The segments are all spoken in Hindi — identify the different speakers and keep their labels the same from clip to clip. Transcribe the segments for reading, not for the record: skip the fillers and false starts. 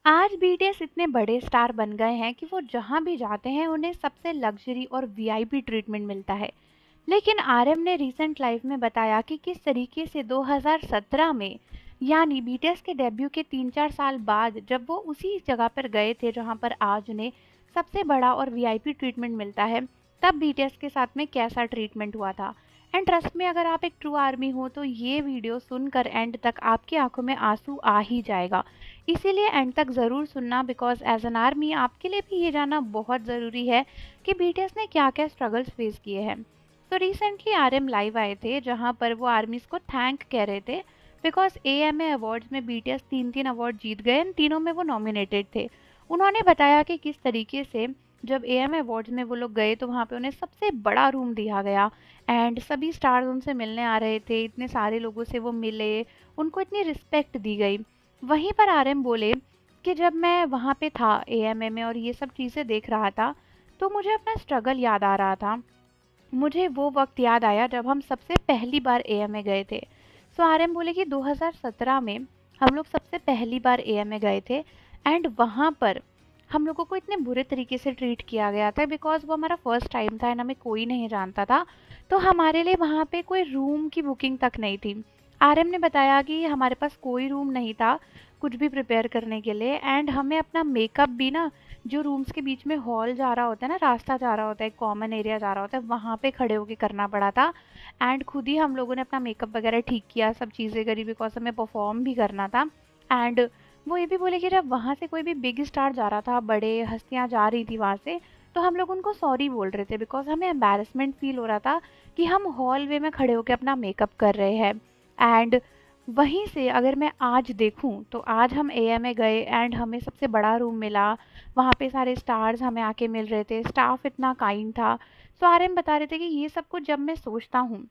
Speaker 1: आज बीटीएस इतने बड़े स्टार बन गए हैं कि वो जहाँ भी जाते हैं उन्हें सबसे लग्जरी और वीआईपी ट्रीटमेंट मिलता है। लेकिन आरएम ने रीसेंट लाइफ में बताया कि किस तरीके से 2017 में, यानी बीटीएस के डेब्यू के 3-4 साल बाद, जब वो उसी जगह पर गए थे जहाँ पर आज उन्हें सबसे बड़ा और वीआईपी ट्रीटमेंट मिलता है, तब बीटीएस के साथ में कैसा ट्रीटमेंट हुआ था। एंड ट्रस्ट में, अगर आप एक ट्रू आर्मी हो तो ये वीडियो सुनकर एंड तक आपकी आंखों में आंसू आ ही जाएगा। इसीलिए एंड तक ज़रूर सुनना, बिकॉज एज एन आर्मी आपके लिए भी ये जानना बहुत ज़रूरी है कि बीटीएस ने क्या क्या स्ट्रगल्स फेस किए हैं। तो रिसेंटली आरएम लाइव आए थे जहां पर वो आर्मीज को थैंक कह रहे थे, बिकॉज एएमए अवार्ड्स में बीटीएस 3-3 अवार्ड जीत गए एंड तीनों में वो नॉमिनेटेड थे। उन्होंने बताया कि किस तरीके से जब एएमए अवार्ड्स में वो लोग गए तो वहाँ पे उन्हें सबसे बड़ा रूम दिया गया एंड सभी स्टार्स उनसे मिलने आ रहे थे, इतने सारे लोगों से वो मिले, उनको इतनी रिस्पेक्ट दी गई। वहीं पर आरएम बोले कि जब मैं वहाँ पे था एएमए में और ये सब चीज़ें देख रहा था, तो मुझे अपना स्ट्रगल याद आ रहा था। मुझे वो वक्त याद आया जब हम सबसे पहली बार एएमए गए थे। सो आरएम बोले कि 2017 में हम लोग सबसे पहली बार एएमए गए थे एंड वहाँ पर हम लोगों को इतने बुरे तरीके से ट्रीट किया गया था, बिकॉज वो हमारा फर्स्ट टाइम था एंड हमें कोई नहीं जानता था। तो हमारे लिए वहाँ पे कोई रूम की बुकिंग तक नहीं थी। आरएम ने बताया कि हमारे पास कोई रूम नहीं था कुछ भी प्रिपेयर करने के लिए, एंड हमें अपना मेकअप भी ना, जो रूम्स के बीच में हॉल जा रहा होता है ना, रास्ता जा रहा होता है, कॉमन एरिया जा रहा होता है, वहाँ पे खड़े होके करना पड़ा था। एंड खुद ही हम लोगों ने अपना मेकअप वगैरह ठीक किया, सब चीज़ें करी, बिकॉज हमें परफॉर्म भी करना था। एंड वो ये भी बोले कि जब वहाँ से कोई भी बिग स्टार जा रहा था, बड़े हस्तियाँ जा रही थी वहाँ से, तो हम लोग उनको सॉरी बोल रहे थे, बिकॉज हमें एम्बैरसमेंट फील हो रहा था कि हम हॉल वे में खड़े होकर अपना मेकअप कर रहे हैं। एंड वहीं से अगर मैं आज देखूं तो आज हम एएमए गए एंड हमें सबसे बड़ा रूम मिला, वहाँ पे सारे स्टार्स हमें आके मिल रहे थे, स्टाफ इतना काइंड था। सो आरएम बता रहे थे कि ये सब कुछ जब मैं सोचता हूँ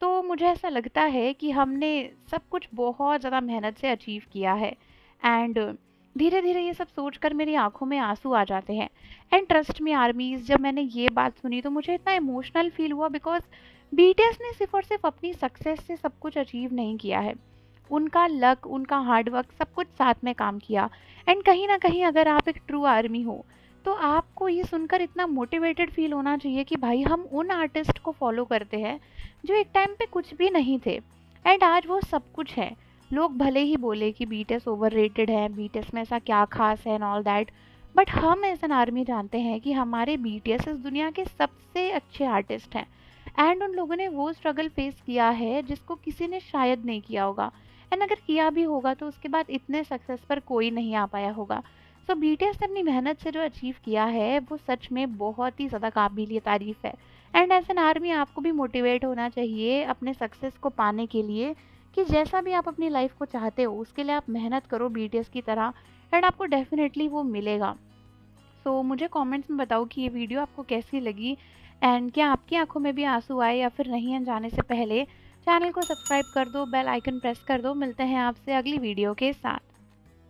Speaker 1: तो मुझे ऐसा लगता है कि हमने सब कुछ बहुत ज़्यादा मेहनत से अचीव किया है। एंड धीरे धीरे ये सब सोचकर मेरी आंखों में आंसू आ जाते हैं। एंड ट्रस्ट मी आर्मीज, जब मैंने ये बात सुनी तो मुझे इतना इमोशनल फील हुआ, बिकॉज बीटीएस ने सिर्फ और सिर्फ अपनी सक्सेस से सब कुछ अचीव नहीं किया है, उनका लक, उनका हार्ड वर्क, सब कुछ साथ में काम किया। एंड कहीं ना कहीं अगर आप एक ट्रू आर्मी हो तो आपको ये सुनकर इतना मोटिवेटेड फील होना चाहिए कि भाई हम उन आर्टिस्ट को फॉलो करते हैं जो एक टाइम पे कुछ भी नहीं थे एंड आज वो सब कुछ है। लोग भले ही बोले कि बीटीएस ओवररेटेड है, बीटीएस में ऐसा क्या खास है एंड ऑल दैट, बट हम एज एन आर्मी जानते हैं कि हमारे बीटीएस इस दुनिया के सबसे अच्छे आर्टिस्ट हैं। एंड उन लोगों ने वो स्ट्रगल फेस किया है जिसको किसी ने शायद नहीं किया होगा, एंड अगर किया भी होगा तो उसके बाद इतने सक्सेस पर कोई नहीं आ पाया होगा। सो बीटीएस ने अपनी मेहनत से जो अचीव किया है वो सच में बहुत ही ज़्यादा काबिलिए तारीफ है। एंड एज एन आर्मी आपको भी मोटिवेट होना चाहिए अपने सक्सेस को पाने के लिए, कि जैसा भी आप अपनी लाइफ को चाहते हो उसके लिए आप मेहनत करो बीटीएस की तरह, एंड आपको डेफिनेटली वो मिलेगा। सो मुझे कमेंट्स में बताओ कि ये वीडियो आपको कैसी लगी एंड क्या आपकी आंखों में भी आंसू आए या फिर नहीं। जाने से पहले चैनल को सब्सक्राइब कर दो, बेल आइकन प्रेस कर दो। मिलते हैं आपसे अगली वीडियो के साथ।